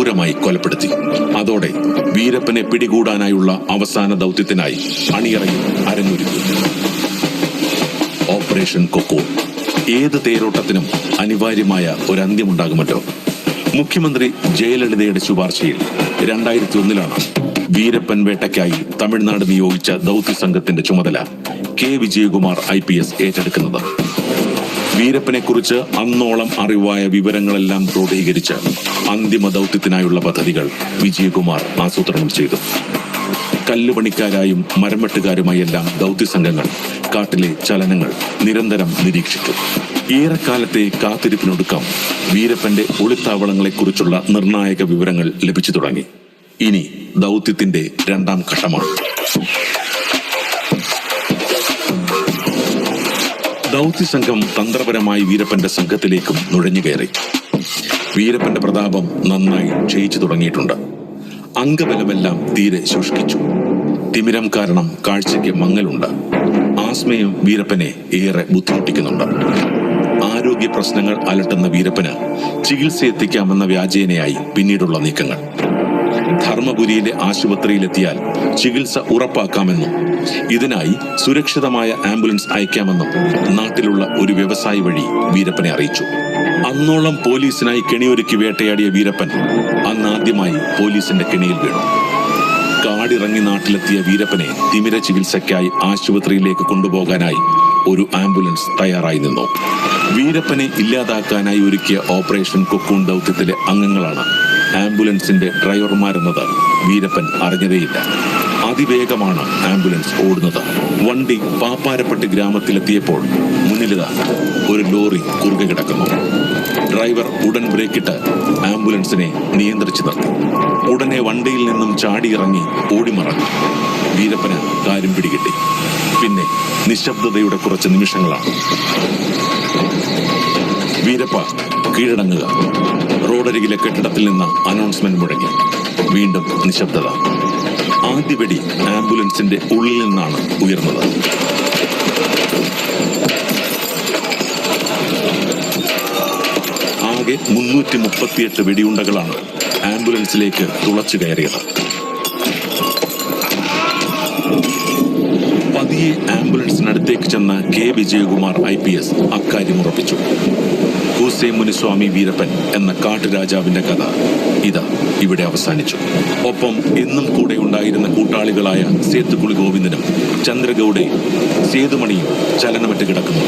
ക്രൂരമായി കൊലപ്പെടുത്തി. അതോടെ വീരപ്പനെ പിടികൂടാനായുള്ള അവസാന ദൗത്യത്തിനായി അണിയറയിൽ അരങ്ങൊരുക്കി. Operation cocoa. ഏത് തേരോട്ടത്തിനും അനിവാര്യമായ ഒരു അന്ത്യമുണ്ടാകുമല്ലോ. മുഖ്യമന്ത്രി ജയലളിതയുടെ ശുപാർശയിൽ 2001 വീരപ്പൻ വേട്ടയ്ക്കായി തമിഴ്നാട് നിയോഗിച്ച ദൗത്യ സംഘത്തിന്റെ ചുമതല കെ വിജയകുമാർ IPS ഏറ്റെടുക്കുന്നത്. വീരപ്പനെ കുറിച്ച് അന്നോളം അറിവായ വിവരങ്ങളെല്ലാം ക്രോഡീകരിച്ച് അന്തിമ ദൗത്യത്തിനായുള്ള പദ്ധതികൾ വിജയകുമാർ ആസൂത്രണം ചെയ്തു. കല്ലുപണിക്കാരായും മരംവെട്ടുകാരുമായെല്ലാം ദൗത്യസംഘങ്ങൾ കാട്ടിലെ ചലനങ്ങൾ നിരന്തരം നിരീക്ഷിച്ചു. ഏറെക്കാലത്തെ കാത്തിരിപ്പിനൊടുക്കം വീരപ്പന്റെ ഒളിത്താവളങ്ങളെക്കുറിച്ചുള്ള നിർണായക വിവരങ്ങൾ ലഭിച്ചു തുടങ്ങി. ഇനി ദൗത്യത്തിന്റെ 2ാം ഘട്ടമാണ്. ദൗത്യസംഘം തന്ത്രപരമായി വീരപ്പന്റെ സംഘത്തിലേക്കും നുഴഞ്ഞു കയറി. വീരപ്പന്റെ പ്രതാപം നന്നായി ക്ഷയിച്ചു തുടങ്ങിയിട്ടുണ്ട്. അംഗബലമെല്ലാം തീരെ ശുഷ്കിച്ചു. തിമിരം കാരണം കാഴ്ചയ്ക്ക് മങ്ങലുണ്ട്. ആസ്മയും വീരപ്പനെ ഏറെ ബുദ്ധിമുട്ടിക്കുന്നുണ്ട്. ആരോഗ്യ പ്രശ്നങ്ങൾ അലട്ടുന്ന വീരപ്പന് ചികിത്സ എത്തിക്കാമെന്ന വ്യാജേനയായി പിന്നീടുള്ള നീക്കങ്ങൾ. ധർമ്മപുരിയിലെ ആശുപത്രിയിലെത്തിയാൽ ചികിത്സ ഉറപ്പാക്കാമെന്നും ഇതിനായി സുരക്ഷിതമായ ആംബുലൻസ് അയക്കാമെന്നും നാട്ടിലുള്ള ഒരു വ്യവസായി വഴി വീരപ്പനെ അറിയിച്ചു. അന്നോളം പോലീസിനായി കെണിയൊരുക്കി വേട്ടയാടിയ വീരപ്പൻ അന്നാദ്യമായി പോലീസിന്റെ കെണിയിൽ വീണു. കാടിറങ്ങി നാട്ടിലെത്തിയ വീരപ്പനെ തിമിര ചികിത്സയ്ക്കായി ആശുപത്രിയിലേക്ക് കൊണ്ടുപോകാനായി ഒരു ആംബുലൻസ് തയ്യാറായി നിന്നു. വീരപ്പനെ ഇല്ലാതാക്കാനായി ഒരുക്കിയ ഓപ്പറേഷൻ കൊക്കൂൺ ദൗത്യത്തിലെ അംഗങ്ങളാണ് ആംബുലൻസിന്റെ ഡ്രൈവർമാരെന്നത് വീരപ്പൻ അറിഞ്ഞതേയില്ല. അതിവേഗമാണ് ആംബുലൻസ് ഓടുന്നത്. വണ്ടി പാപ്പാരപ്പെട്ടി ഗ്രാമത്തിലെത്തിയപ്പോൾ മുന്നിലിതാ ഒരു ലോറി കുറുകെ കിടക്കുന്നു. ഡ്രൈവർ ഉടൻ ബ്രേക്കിട്ട് ആംബുലൻസിനെ നിയന്ത്രിച്ചു നിർത്തി. ഉടനെ വണ്ടിയിൽ നിന്നും ചാടിയിറങ്ങി ഓടിമറഞ്ഞു. വീരപ്പന് കാര്യം പിടികിട്ടി. പിന്നെ നിശബ്ദതയുടെ കുറച്ച് നിമിഷങ്ങളാണ്. വീരപ്പ കീഴടങ്ങുക. റോഡരികിലെ കെട്ടിടത്തിൽ നിന്ന് അനൗൺസ്മെന്റ് മുഴങ്ങി. വീണ്ടും നിശബ്ദത. ആദ്യ വെടി ആംബുലൻസിന്റെ ഉള്ളിൽ നിന്നാണ് ഉയർന്നത്. ആകെ 338 വെടിയുണ്ടകളാണ് ആംബുലൻസിലേക്ക് തുളച്ചു കയറിയത്. പതിയെ ആംബുലൻസിനടുത്തേക്ക് ചെന്ന കെ വിജയകുമാർ IPS അക്കാര്യം ഉറപ്പിച്ചു. ഹുസൈൻ മുനിസ്വാമി വീരപ്പൻ എന്ന കാട്ടുരാജാവിന്റെ കഥ ഇതാ ഇവിടെ അവസാനിച്ചു. ഒപ്പം എന്നും കൂടെ ഉണ്ടായിരുന്ന കൂട്ടാളികളായ സേത്തുകുളി ഗോവിന്ദനും ചന്ദ്രഗൌഡയും സേതുമണിയും ചലനമറ്റ് കിടക്കുന്നു.